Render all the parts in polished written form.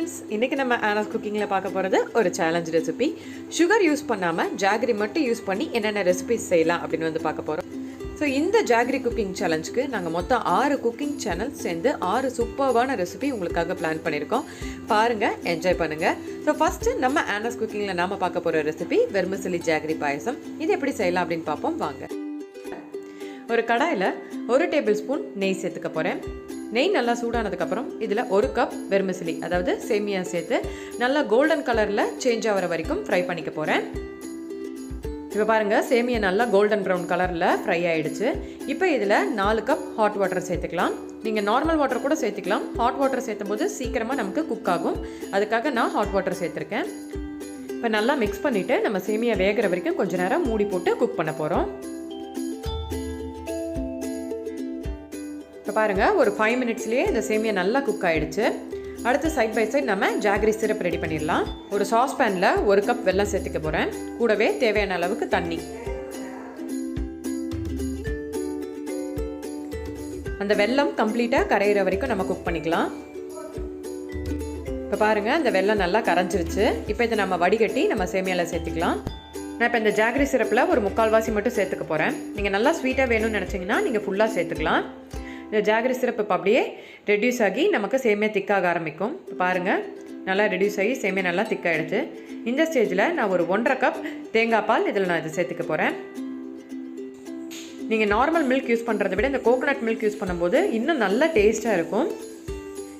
Friends, இன்றைக்கி நம்ம ஆனாஸ் குக்கிங்கில் பார்க்க போகிறது ஒரு சேலஞ்ச் ரெசிபி. சுகர் யூஸ் பண்ணாமல் ஜாகரி மட்டும் யூஸ் பண்ணி என்னென்ன ரெசிபிஸ் செய்யலாம் அப்படின்னு வந்து பார்க்க போகிறோம். ஸோ இந்த ஜாகரி குக்கிங் சேலஞ்சுக்கு நாங்கள் மொத்தம் 6 குக்கிங் சேனல் சேர்ந்து 6 சூப்பர்வான ரெசிபி உங்களுக்காக பிளான் பண்ணியிருக்கோம். பாருங்கள், என்ஜாய் பண்ணுங்கள். ஸோ ஃபஸ்ட்டு நம்ம ஆனாஸ் குக்கிங்கில் நாம் பார்க்க போகிற ரெசிபி வெர்மிசெலி ஜாகரி பாயசம். இது எப்படி செய்யலாம் அப்படின்னு பார்ப்போம் வாங்க. ஒரு கடாயில் 1 டேபிள் ஸ்பூன் நெய் சேர்த்துக்க போகிறேன். நெய் நல்லா சூடானதுக்கப்புறம் இதில் 1 கப் வெர்மிசெலி அதாவது சேமியா சேர்த்து நல்லா கோல்டன் கலரில் சேஞ்ச் ஆகிற வரைக்கும் ஃப்ரை பண்ணிக்க போகிறேன். இப்போ பாருங்கள், சேமியா நல்லா கோல்டன் ப்ரௌன் கலரில் ஃப்ரை ஆகிடுச்சு. இப்போ இதில் 4 கப் ஹாட் வாட்டர் சேர்த்துக்கலாம். நீங்கள் நார்மல் வாட்டர் கூட சேர்த்துக்கலாம். ஹாட் வாட்டர் சேர்த்தும் போது சீக்கிரமாக நமக்கு குக் ஆகும். அதுக்காக நான் ஹாட் வாட்டர் சேர்த்துருக்கேன். இப்போ நல்லா மிக்ஸ் பண்ணிவிட்டு நம்ம சேமியா வேகிற வரைக்கும் கொஞ்சம் நேரம் மூடி போட்டு குக் பண்ண போகிறோம். இப்போ பாருங்கள், ஒரு 5 மினிட்ஸ்லேயே இந்த சேமியா நல்லா குக் ஆகிடுச்சு. அடுத்து சைட் பை சைட் நம்ம ஜாகரி சிரப் ரெடி பண்ணிடலாம். ஒரு சாஸ் பேனில் 1 கப் வெல்லம் சேர்த்துக்க போகிறேன். கூடவே தேவையான அளவுக்கு தண்ணி. அந்த வெல்லம் கம்ப்ளீட்டாக கரையிற வரைக்கும் நம்ம குக் பண்ணிக்கலாம். இப்போ பாருங்கள், இந்த வெல்லம் நல்லா கரைஞ்சிருச்சு. இப்போ இதை நம்ம வடிகட்டி நம்ம சேமியாவில் சேர்த்துக்கலாம். நான் இப்போ இந்த ஜாகரி சிரப்பில் ஒரு 3/4 வாசி மட்டும் சேர்த்துக்க போகிறேன். நீங்கள் நல்லா ஸ்வீட்டாக வேணும்னு நினச்சிங்கன்னா நீங்கள் ஃபுல்லாக சேர்த்துக்கலாம். இந்த ஜாகரி சிரப் இப்போ அப்படியே ரெடியூஸ் ஆகி நமக்கு சேமியா திக்காக ஆரம்பிக்கும். இப்போ பாருங்கள், நல்லா ரெடியூஸ் ஆகி சேமியா நல்லா திக்காகிடுச்சு. இந்த ஸ்டேஜில் நான் ஒரு 1.5 கப் தேங்காய் பால் இதில் நான் இதை சேர்த்துக்க போகிறேன். நீங்கள் நார்மல் மில்க் யூஸ் பண்ணுறதை விட இந்த கோகோனட் மில்க் யூஸ் பண்ணும்போது இன்னும் நல்லா டேஸ்ட்டாக இருக்கும்.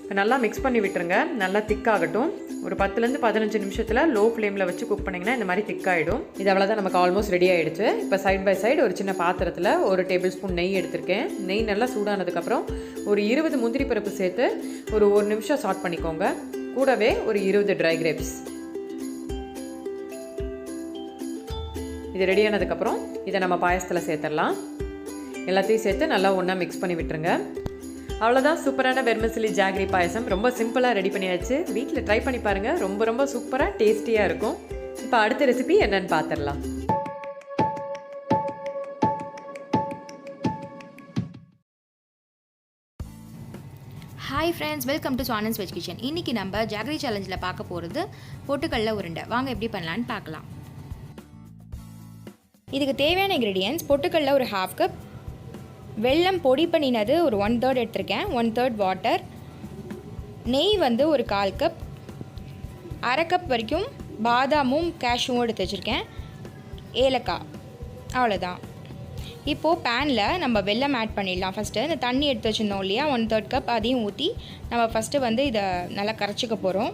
இப்போ நல்லா மிக்ஸ் பண்ணி விட்டுருங்க. நல்லா திக்காகட்டும். ஒரு 10லேருந்து 15 நிமிஷத்தில் லோ ஃப்ளேமில் வச்சு குக் பண்ணிங்கன்னா இந்த மாதிரி திக்காகிடும். இது அவ்வளோதான், நமக்கு ஆல்மோஸ்ட் ரெடி ஆகிடுச்சு. இப்போ சைட் பை சைடு ஒரு சின்ன பாத்திரத்தில் 1 டேபிள் ஸ்பூன் நெய் எடுத்திருக்கேன். நெய் நல்லா சூடானதுக்கப்புறம் ஒரு 20 முந்திரி பருப்பு சேர்த்து ஒரு 1 நிமிஷம் சாட் பண்ணிக்கோங்க. கூடவே ஒரு 20 ட்ரை கிரேப்ஸ். இது ரெடியானதுக்கப்புறம் இதை நம்ம பாயசத்தில் சேர்த்துடலாம். எல்லாத்தையும் சேர்த்து நல்லா ஒன்றா மிக்ஸ் பண்ணி விட்டுருங்க. அவ்வளோதான், சூப்பரான வெர்மிசெலி ஜாகரி பாயசம் ரொம்ப சிம்பிளாக ரெடி பண்ணியாச்சு. வீட்டில் ட்ரை பண்ணி பாருங்கள். ரொம்ப ரொம்ப சூப்பராக டேஸ்டியாக இருக்கும். இப்போ அடுத்த ரெசிபி என்னன்னு பார்த்துடலாம். Hi friends, welcome to Anand's veg kitchen. இன்றைக்கி நம்ம ஜாகரி சேலஞ்சில் பார்க்க போகிறது பொட்டுக்கடலை உருண்டை. வாங்க எப்படி பண்ணலான்னு பார்க்கலாம். இதுக்கு தேவையான இன்க்ரீடியன்ட்ஸ்: பொட்டுக்கடலை ஒரு 1/2 கப், வெல்லம் பொடி பண்ணினது ஒரு 1/3 எடுத்திருக்கேன், 1/3 வாட்டர், நெய் வந்து ஒரு 1/4 கப், 1/2 கப் வரைக்கும் பாதாமும் கேஷ்யூவும் எடுத்து வச்சுருக்கேன், ஏலக்காய். அவ்வளோதான். இப்போது பேனில் நம்ம வெல்லம் ஆட் பண்ணிடலாம். ஃபஸ்ட்டு இந்த தண்ணி எடுத்து வச்சுருந்தோம் இல்லையா, 1/3 கப், அதையும் ஊற்றி நம்ம ஃபஸ்ட்டு வந்து இதை நல்லா கரைச்சிக்க போகிறோம்.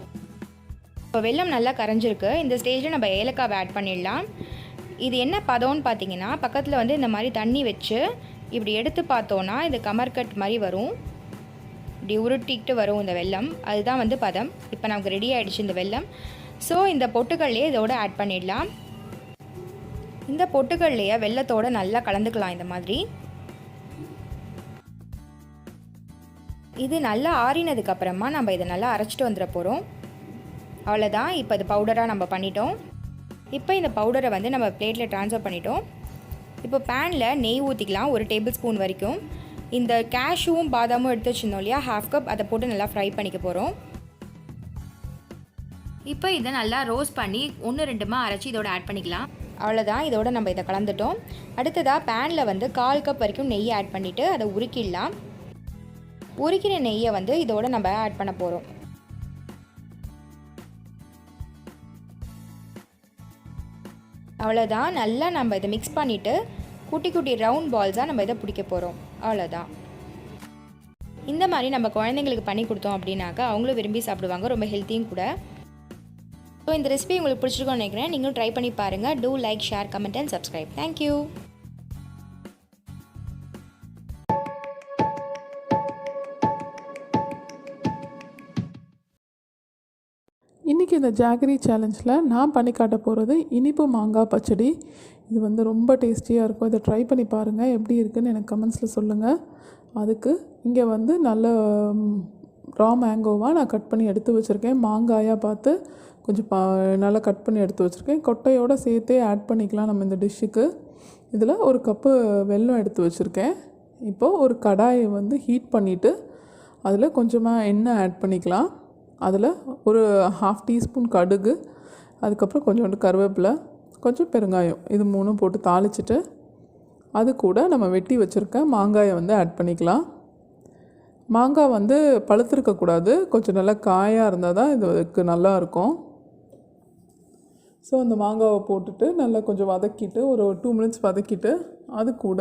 இப்போ வெல்லம் நல்லா கரைஞ்சிருக்கு. இந்த ஸ்டேஜில் நம்ம ஏலக்காவை ஆட் பண்ணிடலாம். இது என்ன பதம்னு பார்த்தீங்கன்னா, பக்கத்தில் வந்து இந்த மாதிரி தண்ணி வச்சு இப்படி எடுத்து பார்த்தோன்னா இது கமர்கட் மாதிரி வரும். இப்படி உருட்டிக்கிட்டு வரும் இந்த வெல்லம். அதுதான் வந்து பதம். இப்போ நமக்கு ரெடி ஆகிடுச்சு இந்த வெல்லம். ஸோ இந்த பொட்டுக்கடலையே இதோடு ஆட் பண்ணிடலாம். இந்த பொட்டுக்கடலையை வெல்லத்தோடு நல்லா கலந்துக்கலாம் இந்த மாதிரி. இது நல்லா ஆறினதுக்கப்புறமா நம்ம இதை நல்லா அரைச்சிட்டு வந்துட போகிறோம். அவ்வளோதான், இப்போ இது பவுடராக நம்ம பண்ணிட்டோம். இப்போ இந்த பவுடரை வந்து நம்ம பிளேட்டில் ட்ரான்ஸ்ஃபர் பண்ணிட்டோம். இப்போ பேனில் நெய் ஊற்றிக்கலாம், 1 டேபிள் ஸ்பூன் வரைக்கும். இந்த கேஷ்யூவும் பாதாமும் எடுத்து வச்சுருந்தோம் இல்லையா, 1/2 கப், அதை போட்டு நல்லா ஃப்ரை பண்ணிக்க போகிறோம். இப்போ இதை நல்லா ரோஸ்ட் பண்ணி 1-2 அரைச்சி இதோட ஆட் பண்ணிக்கலாம். அவ்வளோதான், இதோட நம்ம இதை கலந்துட்டோம். அடுத்ததாக பேனில் வந்து 1/4 கப் வரைக்கும் நெய் ஆட் பண்ணிவிட்டு அதை உருக்கிடலாம். உருக்கின நெய்யை வந்து இதோட நம்ம ஆட் பண்ண போகிறோம். அவ்வளோதான், நல்லா நம்ம இதை மிக்ஸ் பண்ணிவிட்டு குட்டி குட்டி ரவுண்ட் பால்ஸாக நம்ம இதை பிடிக்க போகிறோம். அவ்வளோதான். இந்த மாதிரி நம்ம குழந்தைங்களுக்கு பண்ணி கொடுத்தோம் அப்படின்னாக்கா அவங்களும் விரும்பி சாப்பிடுவாங்க. ரொம்ப ஹெல்த்தியும் கூட. ஸோ இந்த ரெசிபி உங்களுக்கு பிடிச்சிருக்கோன்னு நினைக்கிறேன். நீங்களும் ட்ரை பண்ணி பாருங்கள். Do like, share, comment and subscribe. Thank you. இன்றைக்கி இந்த ஜாகரி சேலஞ்சில் நான் பண்ணி காட்ட போகிறது இனிப்பு மாங்காய் பச்சடி. இது வந்து ரொம்ப டேஸ்டியாக இருக்கும். இதை ட்ரை பண்ணி பாருங்கள். எப்படி இருக்குதுன்னு எனக்கு கமெண்ட்ஸில் சொல்லுங்கள். அதுக்கு இங்கே வந்து நல்ல ரா மேங்கோவாக நான் கட் பண்ணி எடுத்து வச்சுருக்கேன். மாங்காயாக பார்த்து கொஞ்சம் நல்லா கட் பண்ணி எடுத்து வச்சுருக்கேன். கொட்டையோடு சேர்த்தே ஆட் பண்ணிக்கலாம் நம்ம இந்த டிஷ்ஷுக்கு. இதில் 1 கப்பு வெல்லம் எடுத்து வச்சுருக்கேன். இப்போது ஒரு கடாயை வந்து ஹீட் பண்ணிவிட்டு அதில் கொஞ்சமாக எண்ணெய் ஆட் பண்ணிக்கலாம். அதில் ஒரு 1/2 டீஸ்பூன் கடுகு, அதுக்கப்புறம் கொஞ்சோண்டு கருவேப்பிலை, கொஞ்சம் பெருங்காயம், இது 3 போட்டு தாளிச்சிட்டு அது கூட நம்ம வெட்டி வச்சுருக்க மாங்காயை வந்து ஆட் பண்ணிக்கலாம். மாங்காய் வந்து பழுத்திருக்கக்கூடாது, கொஞ்சம் நல்லா காயாக இருந்தால் தான் இதுக்கு நல்லாயிருக்கும். ஸோ அந்த மாங்காவை போட்டுட்டு நல்லா கொஞ்சம் வதக்கிட்டு ஒரு 2 மினிட்ஸ் வதக்கிட்டு அது கூட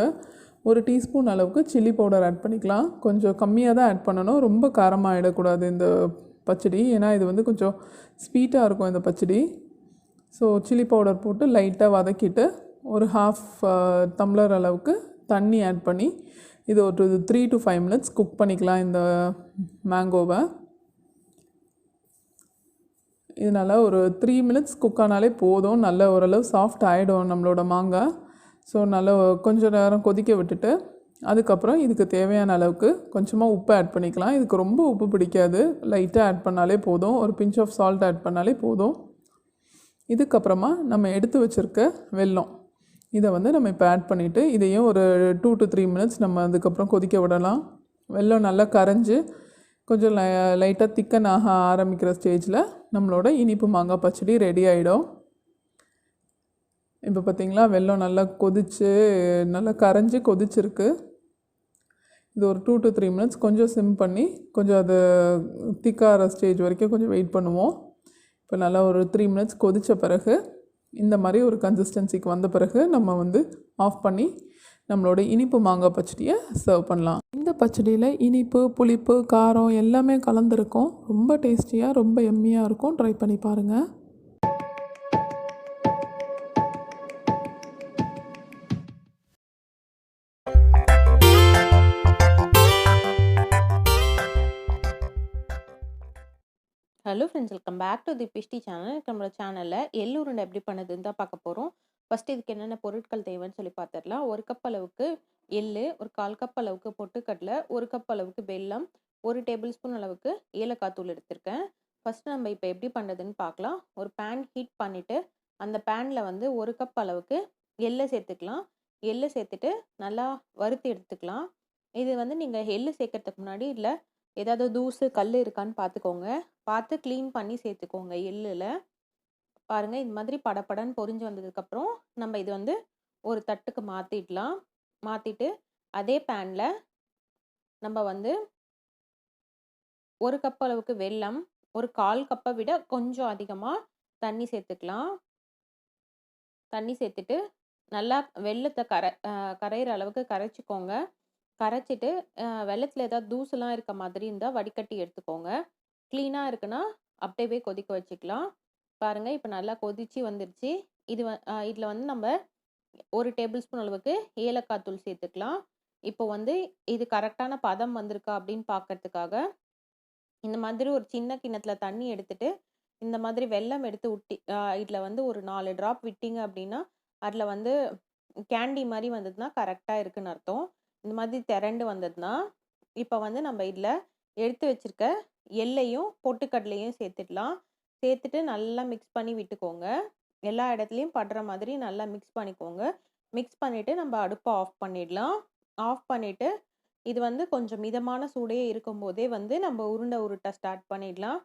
ஒரு டீஸ்பூன் அளவுக்கு சில்லி பவுடர் ஆட் பண்ணிக்கலாம். கொஞ்சம் கம்மியாக தான் ஆட் பண்ணணும், ரொம்ப காரமாக ஆகிடக்கூடாது இந்த பச்சடி. ஏன்னா இது வந்து கொஞ்சம் ஸ்வீட்டாக இருக்கும் இந்த பச்சடி. ஸோ சில்லி பவுடர் போட்டு லைட்டாக வதக்கிட்டு ஒரு 1/2 டம்ளர் அளவுக்கு தண்ணி ஆட் பண்ணி இது ஒரு 3 to 5 மினிட்ஸ் குக் பண்ணிக்கலாம் இந்த மேங்கோவை. இதனால் ஒரு 3 மினிட்ஸ் குக் ஆனாலே போதும், நல்ல ஓரளவு சாஃப்ட் ஆகிடும் நம்மளோட மாங்காய். ஸோ நல்லா கொஞ்சம் நேரம் கொதிக்க விட்டுட்டு அதுக்கப்புறம் இதுக்கு தேவையான அளவுக்கு கொஞ்சமாக உப்பு ஆட் பண்ணிக்கலாம். இதுக்கு ரொம்ப உப்பு பிடிக்காது, லைட்டாக ஆட் பண்ணாலே போதும், ஒரு பிஞ்ச் ஆஃப் சால்ட் ஆட் பண்ணாலே போதும். இதுக்கப்புறமா நம்ம எடுத்து வச்சுருக்க வெல்லம், இதை வந்து நம்ம இப்போ ஆட் பண்ணிவிட்டு இதையும் ஒரு 2 to 3 மினிட்ஸ் நம்ம அதுக்கப்புறம் கொதிக்க விடலாம். வெல்லம் நல்லா கரைஞ்சி கொஞ்சம் லைட்டாக திக்கன் ஆக ஆரம்பிக்கிற ஸ்டேஜில் நம்மளோட இனிப்பு மாங்காய் பச்சடி ரெடி ஆகிடும். இப்போ பார்த்திங்களா, வெல்லம் நல்லா கொதித்து நல்லா கரைஞ்சி கொதிச்சிருக்கு. இது ஒரு 2 to 3 மினிட்ஸ் கொஞ்சம் சிம் பண்ணி கொஞ்சம் அது திக்காகிற ஸ்டேஜ் வரைக்கும் கொஞ்சம் வெயிட் பண்ணுவோம். இப்போ நல்லா ஒரு 3 மினிட்ஸ் கொதித்த பிறகு இந்த மாதிரி ஒரு கன்சிஸ்டன்சிக்கு வந்த பிறகு நம்ம வந்து ஆஃப் பண்ணி நம்மளோட இனிப்பு மாங்காய் பச்சடியை சர்வ் பண்ணலாம். இந்த பச்சடியில் இனிப்பு, புளிப்பு, காரம் எல்லாமே கலந்துருக்கும். ரொம்ப டேஸ்டியாக, ரொம்ப எம்மியாக இருக்கும். ட்ரை பண்ணி பாருங்கள். Hello friends, welcome back to the பிஷ்டி சேனல். நம்மளோட சேனலில் எள்ளு உருண்டை எப்படி பண்ணுதுன்னு தான் பார்க்க போகிறோம். ஃபஸ்ட்டு இதுக்கு என்னென்ன பொருட்கள் தேவைன்னு சொல்லி பார்த்துடலாம். 1 கப் அளவுக்கு எள்ளு, ஒரு 1/4 கப் அளவுக்கு பொட்டுக்கடலை, 1 கப் அளவுக்கு வெல்லம், 1 டேபிள் ஸ்பூன் அளவுக்கு ஏலக்காய் தூள் எடுத்திருக்கேன். ஃபஸ்ட்டு நம்ம இப்போ எப்படி பண்ணுறதுன்னு பார்க்கலாம். ஒரு பேன் ஹீட் பண்ணிவிட்டு அந்த பேனில் வந்து 1 கப் அளவுக்கு எள்ளை சேர்த்துக்கலாம். எள்ளு சேர்த்துட்டு நல்லா வறுத்து எடுத்துக்கலாம். இது வந்து நீங்கள் எள்ளு சேர்க்கறதுக்கு முன்னாடி இல்லை ஏதாவது தூசு கல் இருக்கான்னு பார்த்துக்கோங்க. பார்த்து க்ளீன் பண்ணி சேர்த்துக்கோங்க. எள்ளில் பாருங்கள், இது மாதிரி படப்படன்னு பொரிஞ்சு வந்ததுக்கப்புறம் நம்ம இது வந்து ஒரு தட்டுக்கு மாற்றிடலாம். மாற்றிட்டு அதே பேனில் நம்ம வந்து 1 கப் அளவுக்கு வெல்லம், ஒரு 1/4 கப்பை விட கொஞ்சம் அதிகமாக தண்ணி சேர்த்துக்கலாம். தண்ணி சேர்த்துட்டு நல்லா வெல்லத்தை கரையிற அளவுக்கு கரைச்சிக்கோங்க. கரைச்சிட்டு வெள்ளத்தில் ஏதாவது தூசுலாம் இருக்க மாதிரி இருந்தால் வடிகட்டி எடுத்துக்கோங்க. க்ளீனாக இருக்குன்னா அப்படியே கொதிக்க வச்சுக்கலாம். பாருங்கள், இப்போ நல்லா கொதிச்சு வந்துடுச்சு. இதில் வந்து நம்ம 1 டேபிள் ஸ்பூன் அளவுக்கு ஏலக்காய் தூள் சேர்த்துக்கலாம். இப்போ வந்து இது கரெக்டான பதம் வந்திருக்கா அப்படின்னு பார்க்கறதுக்காக இந்த மாதிரி ஒரு சின்ன கிண்ணத்தில் தண்ணி எடுத்துட்டு இந்த மாதிரி வெல்லம் எடுத்து விட்டி இதில் வந்து ஒரு 4 ட்ராப் விட்டிங்க அப்படின்னா அதில் வந்து கேண்டி மாதிரி வந்ததுன்னா கரெக்டாக இருக்குன்னு அர்த்தம். இந்த மாதிரி திரண்டு வந்ததுன்னா இப்போ வந்து நம்ம இதில் எடுத்து வச்சுருக்க எள்ளையும் பொட்டுக்கடலையும் சேர்த்துடலாம். சேர்த்துட்டு நல்லா மிக்ஸ் பண்ணி விட்டுக்கோங்க. எல்லா இடத்துலையும் படுற மாதிரி நல்லா மிக்ஸ் பண்ணிக்கோங்க. மிக்ஸ் பண்ணிவிட்டு நம்ம அடுப்பை ஆஃப் பண்ணிடலாம். ஆஃப் பண்ணிவிட்டு இது வந்து கொஞ்சம் மிதமான சூடே இருக்கும்போதே வந்து நம்ம உருட்டை ஸ்டார்ட் பண்ணிடலாம்.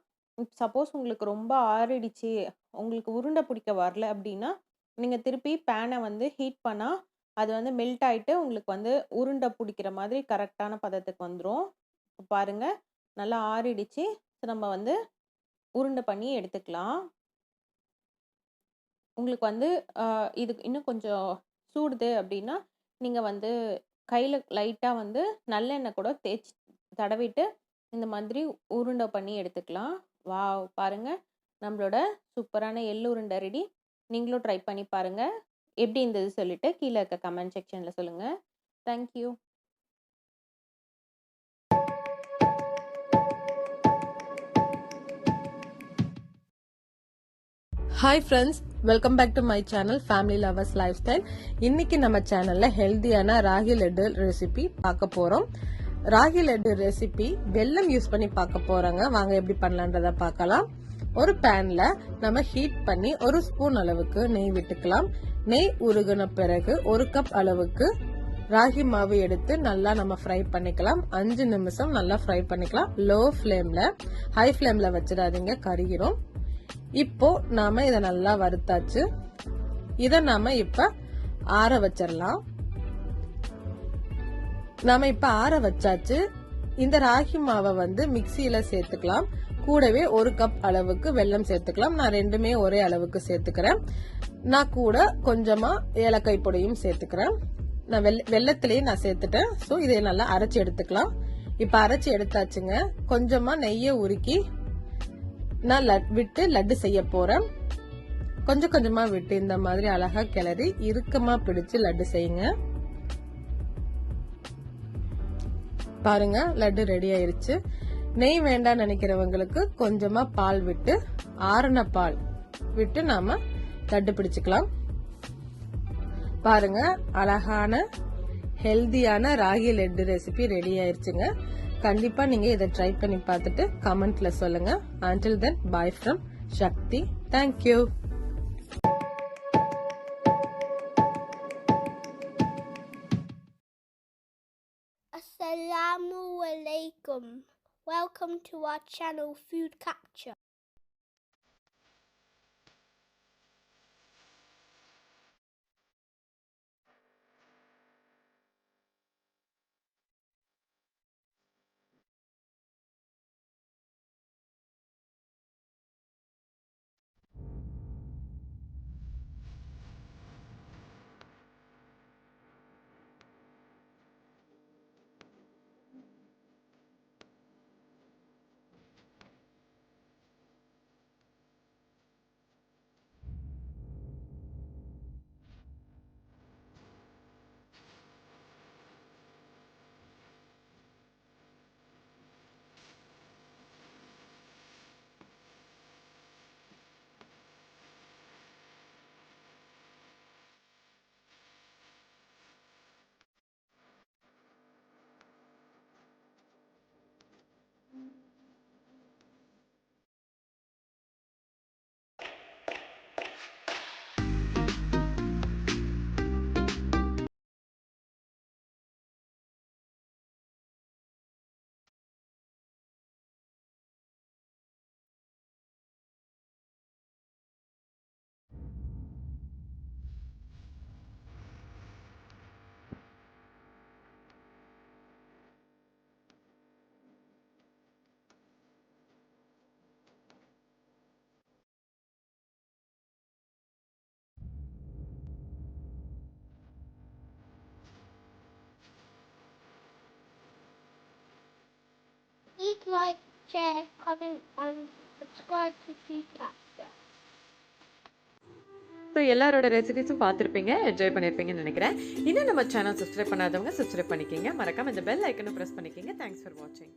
சப்போஸ் உங்களுக்கு ரொம்ப ஆறிடுச்சு, உங்களுக்கு உருண்டை பிடிக்க வரல அப்படின்னா நீங்கள் திருப்பி பேனை வந்து ஹீட் பண்ணால் அது வந்து மெல்ட் ஆகிட்டு உங்களுக்கு வந்து உருண்டை பிடிக்கிற மாதிரி கரெக்டான பதத்துக்கு வந்துடும். பாருங்கள், நல்லா ஆறிடுச்சு. நம்ம வந்து உருண்டை பண்ணி எடுத்துக்கலாம். உங்களுக்கு வந்து இதுக்கு இன்னும் கொஞ்சம் சூடுது அப்படின்னா நீங்கள் வந்து கையில் லைட்டாக வந்து நல்லெண்ணெய் கூட தேய்ச்சி தடவிட்டு இந்த மாதிரி உருண்டை பண்ணி எடுத்துக்கலாம். வாவ், பாருங்கள், நம்மளோட சூப்பரான எள்ளு உருண்டை ரெடி. நீங்களும் ட்ரை பண்ணி பாருங்கள். எப்படி இருந்தது சொல்லிட்டு கீழே இருக்க கமெண்ட் செக்ஷனில் சொல்லுங்கள். Thank you. Hi friends, welcome back to my channel Family Lovers Lifestyle. இன்னைக்கு நம்ம சேனல்ல ஹெல்தியான ராகி லட்டு ரெசிபி பார்க்க போறோம். ராகி லட்டு ரெசிபி வெல்லம் யூஸ் பண்ணி பார்க்க போறோங்க. வாங்க எப்படி பண்ணலான்றத பார்க்கலாம். ஒரு பேன்ல நம்ம ஹீட் பண்ணி 1 ஸ்பூன் அளவுக்கு நெய் விட்டுக்கலாம். நெய் உருகின பிறகு 1 கப் அளவுக்கு ராகி மாவு எடுத்து நல்லா நம்ம ஃப்ரை பண்ணிக்கலாம். 5 நிமிஷம் நல்லா ஃப்ரை பண்ணிக்கலாம். லோ ஃப்ளேம்ல, ஹை ஃப்ளேம்ல வச்சிடாதீங்க, கருகிரும். இப்போ நாம இத நல்லா வறுத்தாச்சு. இத நாம இப்ப ஆற வச்சிடலாம். நாம இப்ப ஆற வச்சாச்சு. இந்த ராகி மாவை வந்து மிக்சியில சேர்த்துக்கலாம். கூடவே 1 கப் அளவுக்கு வெல்லம் சேர்த்துக்கலாம். நான் ரெண்டுமே ஒரே அளவுக்கு சேர்த்துக்கிறேன். நான் கூட கொஞ்சமா ஏலக்காய் பொடியும் சேர்த்துக்கிறேன். நான் வெல்லத்திலேயே நான் சேர்த்துட்டேன். சோ இதை நல்லா அரைச்சு எடுத்துக்கலாம். இப்ப அரைச்சு எடுத்தாச்சுங்க. கொஞ்சமா நெய்யை உருக்கி நான் விட்டு லட்டு செய்ய போறேன். கொஞ்சம் கொஞ்சமா விட்டு இந்த மாதிரி அழகா கிளறி இறுக்கமா பிடிச்சு லட்டு செய்யுங்க. பாருங்க, லட்டு ரெடி ஆயிருச்சு. நெய் வேண்டாம் நினைக்கிறவங்களுக்கு கொஞ்சமா பால் விட்டு, ஆறுன பால் விட்டு நாம லட்டு பிடிச்சுக்கலாம். பாருங்க, அழகான ஹெல்தியான ராகி லட்டு ரெசிபி ரெடி ஆயிருச்சுங்க. கண்டிப்பா நீங்க இதை ட்ரை பண்ணி பார்த்துட்டு கமெண்ட்ல சொல்லுங்க. until then, bye from Shakti. Thank you. Assalamu alaikum. Welcome to our channel Food Capture. Please like, share, comment, and subscribe to Food Capture. So எல்லாரோட ரெசிபிஸும் பார்த்துருப்பீங்க, என்ஜாய் பண்ணியிருப்பீங்கன்னு நினைக்கிறேன். இன்னும் நம்ம சேனல் சப்ஸ்கிரைப் பண்ணாதவங்க சப்ஸ்கிரைப் பண்ணிக்கிங்க. மறக்காம இந்த பெல் ஐக்கனும் ப்ரெஸ் பண்ணிக்கிங்க. தேங்க்ஸ் ஃபார் வாட்சிங்.